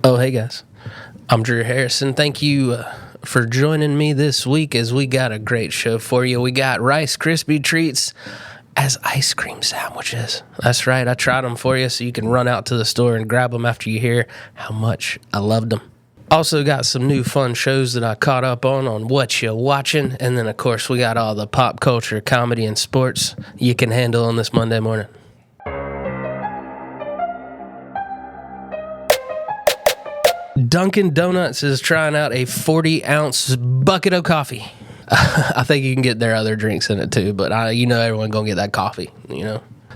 Oh, hey guys. I'm Drew Harrison. Thank you for joining me this week as we got a great show for you. We got Rice Krispie treats as ice cream sandwiches. That's right. I tried them for you so you can run out to the store and grab them after you hear how much I loved them. Also got some new fun shows that I caught up on What You Watching. And then, of course, we got all the pop culture, comedy, and sports you can handle on this Monday morning. Dunkin' Donuts is trying out a 40-ounce bucket of coffee. I think you can get their other drinks in it too, but everyone gonna get that coffee,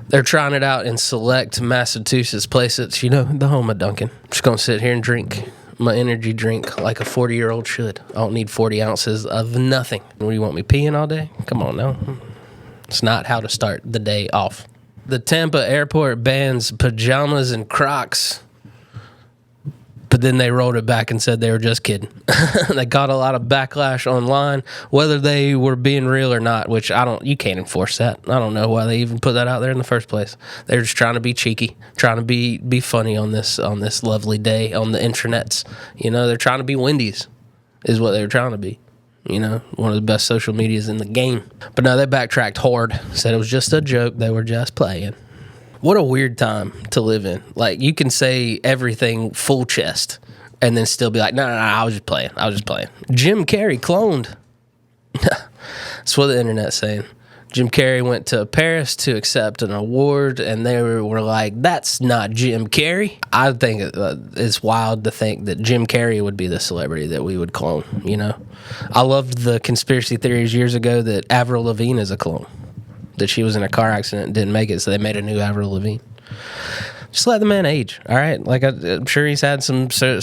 They're trying it out in select Massachusetts places, the home of Dunkin'. I'm just gonna sit here and drink my energy drink like a 40-year-old should. I don't need 40 ounces of nothing. What do you want me peeing all day? Come on now. It's not how to start the day off. The Tampa airport bans pajamas and Crocs, but then they rolled it back and said they were just kidding. They got a lot of backlash online, whether they were being real or not, which you can't enforce that. I don't know why they even put that out there in the first place. They're just trying to be cheeky, trying to be funny on this lovely day on the internets. They're trying to be Wendy's is what they were trying to be. One of the best social medias in the game. But no, they backtracked hard, said it was just a joke. They were just playing. What a weird time to live in. Like, you can say everything full chest and then still be like, no, I was just playing. Jim Carrey cloned. That's what the internet's saying. Jim Carrey went to Paris to accept an award, and they were like, that's not Jim Carrey. I think it's wild to think that Jim Carrey would be the celebrity that we would clone, I loved the conspiracy theories years ago that Avril Lavigne is a clone. That she was in a car accident and didn't make it, so they made a new Avril Lavigne. Just let the man age, all right? Like, I'm sure he's had some lifts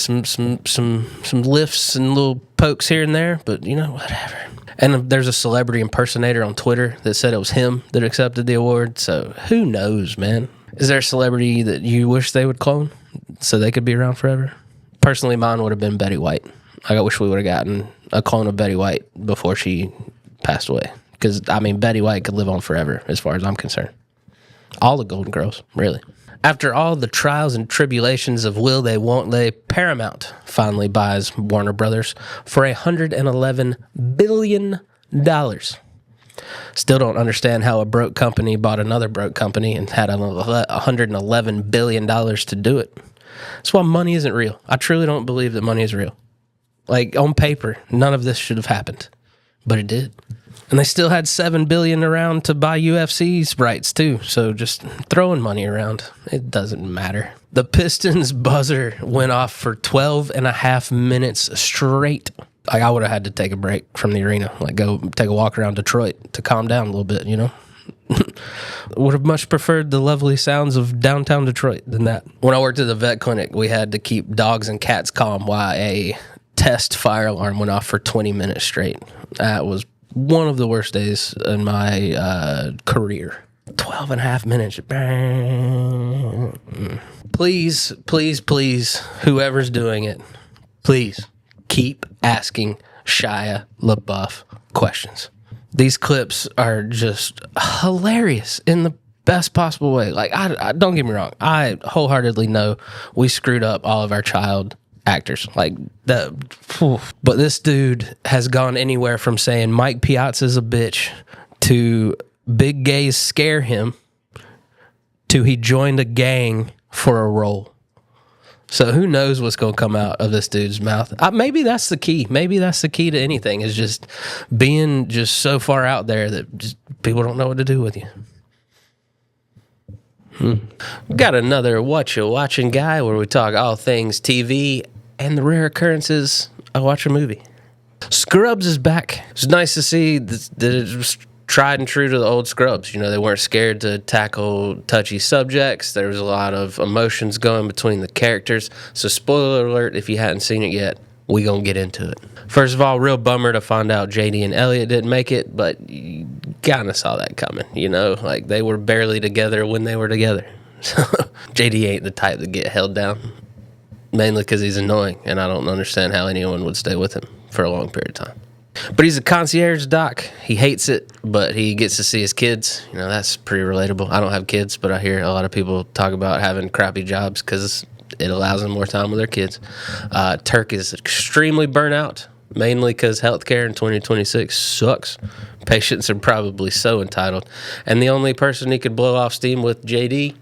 and little pokes here and there, but whatever. And there's a celebrity impersonator on Twitter that said it was him that accepted the award. So who knows, man? Is there a celebrity that you wish they would clone so they could be around forever? Personally, mine would have been Betty White. I wish we would have gotten a clone of Betty White before she passed away. Because, Betty White could live on forever, as far as I'm concerned. All the Golden Girls, really. After all the trials and tribulations of will they, won't they, Paramount finally buys Warner Brothers for $111 billion. Still don't understand how a broke company bought another broke company and had $111 billion to do it. That's why money isn't real. I truly don't believe that money is real. Like, on paper, none of this should have happened. But it did. And they still had $7 billion around to buy UFC's rights too. So just throwing money around, it doesn't matter. The Pistons buzzer went off for 12 and a half minutes straight. Like, I would have had to take a break from the arena, like go take a walk around Detroit to calm down a little bit, Would have much preferred the lovely sounds of downtown Detroit than that. When I worked at the vet clinic, we had to keep dogs and cats calm while a test fire alarm went off for 20 minutes straight. That was one of the worst days in my career. 12 and a half minutes. Please, please, please, whoever's doing it, please keep asking Shia LaBeouf questions. These clips are just hilarious in the best possible way. Like, I don't get me wrong. I wholeheartedly know we screwed up all of our child actors, like that. But this dude has gone anywhere from saying Mike Piazza's a bitch to big gays scare him to he joined a gang for a role. So who knows what's going to come out of this dude's mouth. Maybe that's the key. Maybe that's the key to anything, is just being just so far out there that just people don't know what to do with you. We got another What You Watching guy where we talk all things TV and the rare occurrences of watch a movie. Scrubs is back. It's nice to see that it was tried and true to the old Scrubs. They weren't scared to tackle touchy subjects. There was a lot of emotions going between the characters. So spoiler alert, if you hadn't seen it yet, we gonna get into it. First of all, real bummer to find out JD and Elliot didn't make it, but you kind of saw that coming, like they were barely together when they were together. So JD ain't the type to get held down, mainly because he's annoying, and I don't understand how anyone would stay with him for a long period of time. But he's a concierge doc. He hates it, but he gets to see his kids. That's pretty relatable. I don't have kids, but I hear a lot of people talk about having crappy jobs because It allows them more time with their kids. Turk is extremely burnt out, mainly because healthcare in 2026 sucks. Patients are probably so entitled. And the only person he could blow off steam with, JD,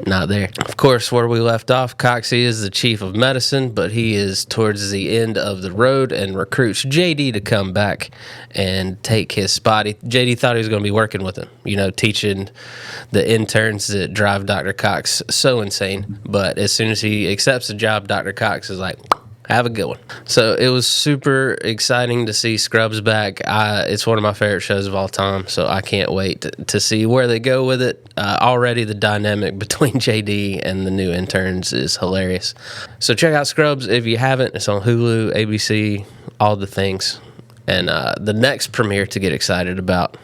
not there. Of course, where we left off, Coxie is the chief of medicine, but he is towards the end of the road and recruits JD to come back and take his spot. JD thought he was going to be working with him, teaching the interns that drive Dr. Cox so insane. But as soon as he accepts the job, Dr. Cox is like, have a good one. So it was super exciting to see Scrubs back. It's one of my favorite shows of all time, so I can't wait to see where they go with it. Already the dynamic between JD and the new interns is hilarious. So check out Scrubs if you haven't. It's on Hulu, ABC, all the things. And the next premiere to get excited about,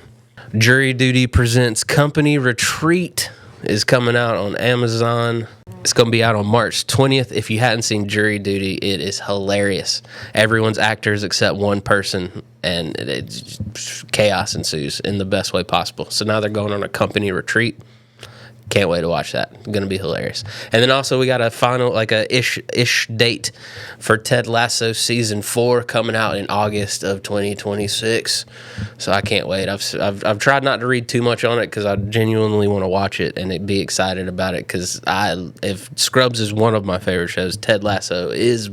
Jury Duty Presents Company Retreat, is coming out on Amazon. It's going to be out on March 20th. If you hadn't seen Jury Duty, it is hilarious. Everyone's actors except one person, and chaos ensues in the best way possible. So now they're going on a company retreat. Can't wait to watch that. Going to be hilarious. And then also we got a final, like a ish date for Ted Lasso season 4 coming out in August of 2026. So I can't wait. I've tried not to read too much on it because I genuinely want to watch it and be excited about it. Because if Scrubs is one of my favorite shows, Ted Lasso is.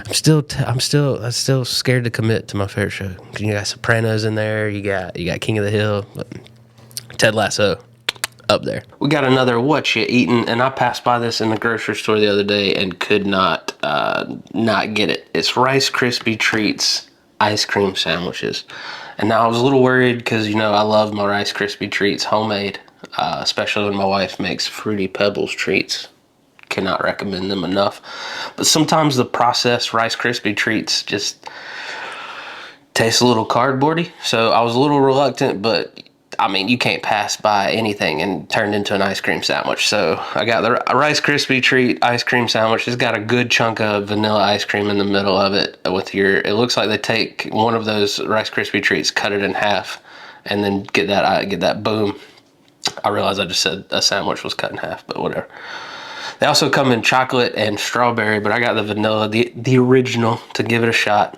I'm still scared to commit to my favorite show. You got Sopranos in there. You got King of the Hill. But Ted Lasso. Up there. We got another what you eating, and I passed by this in the grocery store the other day and could not get it. It's Rice Krispie Treats ice cream sandwiches. And now I was a little worried because, I love my Rice Krispie Treats homemade, especially when my wife makes Fruity Pebbles treats. Cannot recommend them enough. But sometimes the processed Rice Krispie Treats just taste a little cardboardy. So I was a little reluctant, but you can't pass by anything and turn it into an ice cream sandwich. So I got the Rice Krispie Treat ice cream sandwich. It's got a good chunk of vanilla ice cream in the middle of it. It looks like they take one of those Rice Krispie Treats, cut it in half, and then get that boom. I realize I just said a sandwich was cut in half, but whatever. They also come in chocolate and strawberry, but I got the vanilla, the original, to give it a shot.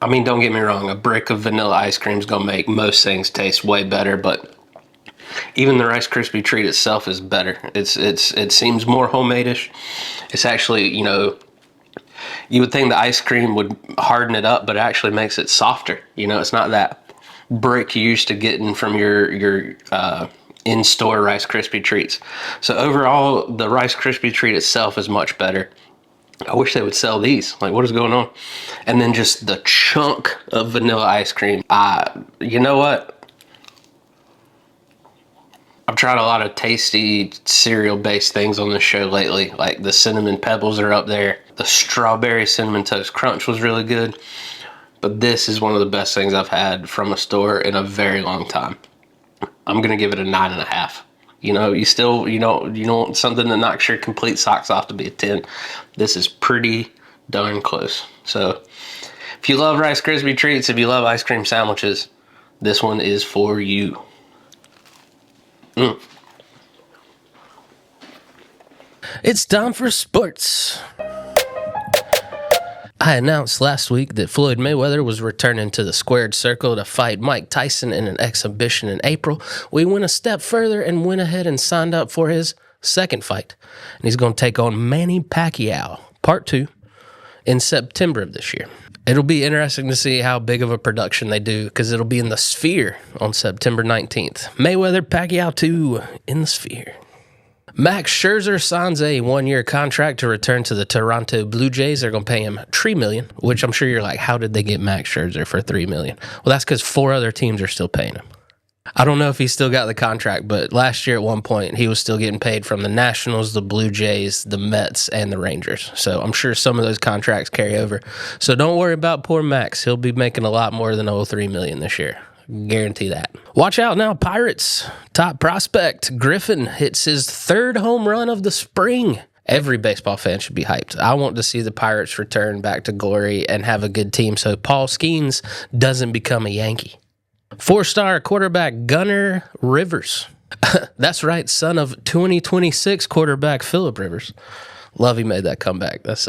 Don't get me wrong, a brick of vanilla ice cream is going to make most things taste way better, but even the Rice Krispie Treat itself is better. It seems more homemade-ish. It's actually, you would think the ice cream would harden it up, but it actually makes it softer. It's not that brick you used to getting from your in-store Rice Krispie Treats. So overall, the Rice Krispie Treat itself is much better. I wish they would sell these. Like, what is going on? And then just the chunk of vanilla ice cream. You know what? I've tried a lot of tasty cereal-based things on this show lately. Like the Cinnamon Pebbles are up there. The Strawberry Cinnamon Toast Crunch was really good. But this is one of the best things I've had from a store in a very long time. I'm going to give it a 9.5. You don't want something that knocks your complete socks off to be a 10. This is pretty darn close. So if you love Rice Krispie Treats, if you love ice cream sandwiches, this one is for you. It's time for sports. I announced last week that Floyd Mayweather was returning to the squared circle to fight Mike Tyson in an exhibition in April. We went a step further and went ahead and signed up for his second fight. And he's going to take on Manny Pacquiao, part 2, in September of this year. It'll be interesting to see how big of a production they do because it'll be in the Sphere on September 19th. Mayweather Pacquiao 2 in the Sphere. Max Scherzer signs a 1-year contract to return to the Toronto Blue Jays. They're going to pay him $3 million, which I'm sure you're like, how did they get Max Scherzer for $3 million? Well, that's because 4 other teams are still paying him. I don't know if he's still got the contract, but last year at one point, he was still getting paid from the Nationals, the Blue Jays, the Mets, and the Rangers. So I'm sure some of those contracts carry over. So don't worry about poor Max. He'll be making a lot more than $3 million this year. Guarantee that. Watch out now, Pirates. Top prospect Griffin hits his 3rd home run of the spring. Every baseball fan should be hyped. I want to see the Pirates return back to glory and have a good team so Paul Skeens doesn't become a Yankee. 4-star quarterback Gunnar Rivers That's right, son of 2026 quarterback Phillip Rivers. Love he made that comeback. That's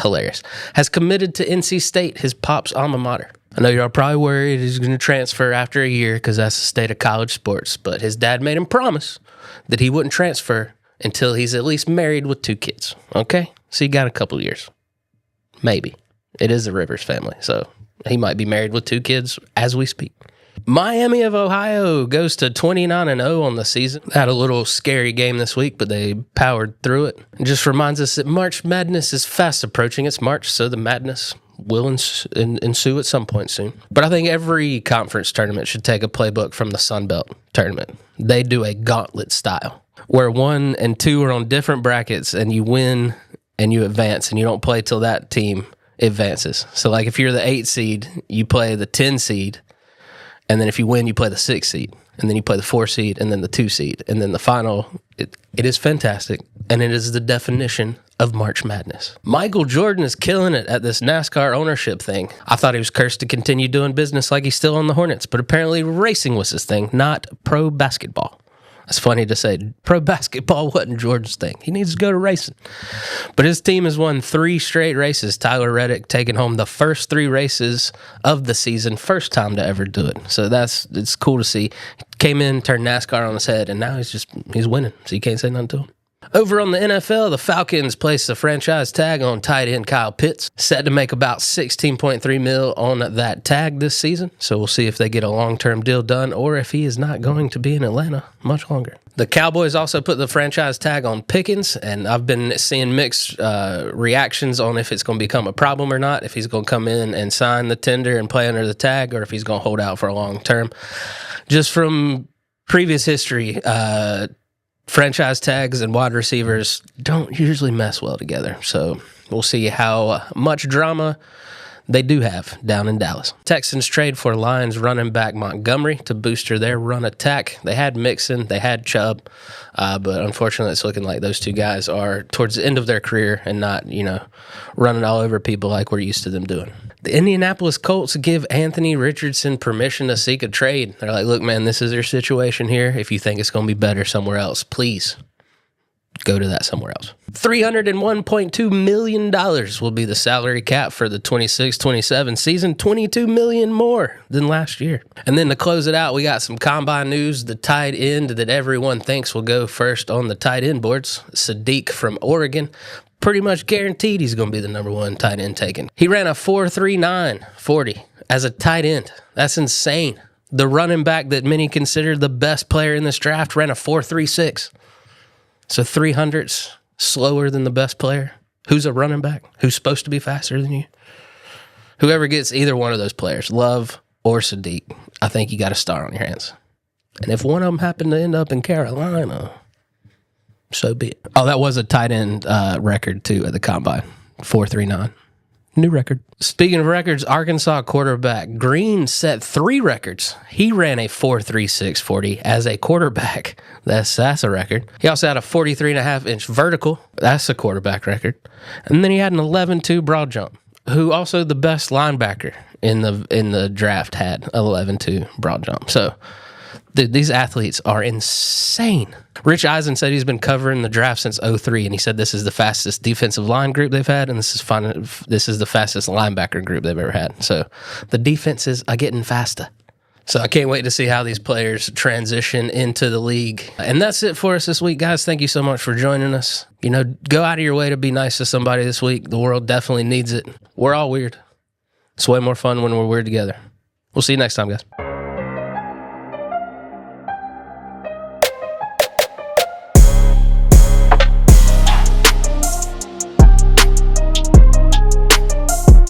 hilarious. Has committed to NC State, his pop's alma mater. I know you're probably worried he's going to transfer after a year because that's the state of college sports, but his dad made him promise that he wouldn't transfer until he's at least married with 2 kids. Okay? So you got a couple years. Maybe. It is the Rivers family, so he might be married with 2 kids as we speak. Miami of Ohio goes to 29-0 on the season. Had a little scary game this week, but they powered through it. It just reminds us that March Madness is fast approaching its March, so the madness will ensue at some point soon. But I think every conference tournament should take a playbook from the Sun Belt tournament. They do a gauntlet style, where 1 and 2 are on different brackets, and you win and you advance, and you don't play till that team advances. So like if you're the 8 seed, you play the 10 seed, and then if you win, you play the 6 seed, and then you play the 4 seed, and then the 2 seed, and then the final. It is fantastic, and it is the definition of March Madness. Michael Jordan is killing it at this NASCAR ownership thing. I thought he was cursed to continue doing business like he's still on the Hornets, but apparently racing was his thing, not pro basketball. That's funny to say. Pro basketball wasn't Jordan's thing. He needs to go to racing. But his team has won 3 straight races. Tyler Reddick taking home the first 3 races of the season. First time to ever do it. So it's cool to see. Came in, turned NASCAR on his head, and now he's winning. So you can't say nothing to him. Over on the NFL, the Falcons placed a franchise tag on tight end Kyle Pitts, set to make about $16.3 million on that tag this season. So we'll see if they get a long-term deal done or if he is not going to be in Atlanta much longer. The Cowboys also put the franchise tag on Pickens, and I've been seeing mixed reactions on if it's going to become a problem or not, if he's going to come in and sign the tender and play under the tag, or if he's going to hold out for a long term. Just from previous history, franchise tags and wide receivers don't usually mess well together. So we'll see how much drama they do have down in Dallas. Texans trade for Lions running back Montgomery to booster their run attack. They had Mixon, they had Chubb, but unfortunately it's looking like those 2 guys are towards the end of their career and not, running all over people like we're used to them doing. The Indianapolis Colts give Anthony Richardson permission to seek a trade. They're like, look, man, this is your situation here. If you think it's going to be better somewhere else, please go to that somewhere else. $301.2 million will be the salary cap for the 26-27 season, $22 million more than last year. And then to close it out, we got some combine news. The tight end that everyone thinks will go first on the tight end boards, Sadiq from Oregon, pretty much guaranteed he's going to be the number 1 tight end taken. He ran a 4.39 40 as a tight end. That's insane. The running back that many consider the best player in this draft ran a 4.36. So 300s slower than the best player. Who's a running back? Who's supposed to be faster than you? Whoever gets either one of those players, Love or Sadiq, I think you got a star on your hands. And if one of them happened to end up in Carolina, so be it. Oh, that was a tight end record, too, at the Combine. 4.39. New record. Speaking of records, Arkansas quarterback Green set 3 records. He ran a 4.36 40 as a quarterback. That's a record. He also had a 43.5-inch vertical. That's a quarterback record. And then he had an 11.2 broad jump, who also the best linebacker in the draft had 11.2 broad jump. So these athletes are insane. Rich Eisen said he's been covering the draft since 2003, and he said this is the fastest defensive line group they've had, and this is the fastest linebacker group they've ever had. So the defenses are getting faster. So I can't wait to see how these players transition into the league. And that's it for us this week, guys. Thank you so much for joining us. Go out of your way to be nice to somebody this week. The world definitely needs it. We're all weird. It's way more fun when we're weird together. We'll see you next time, guys.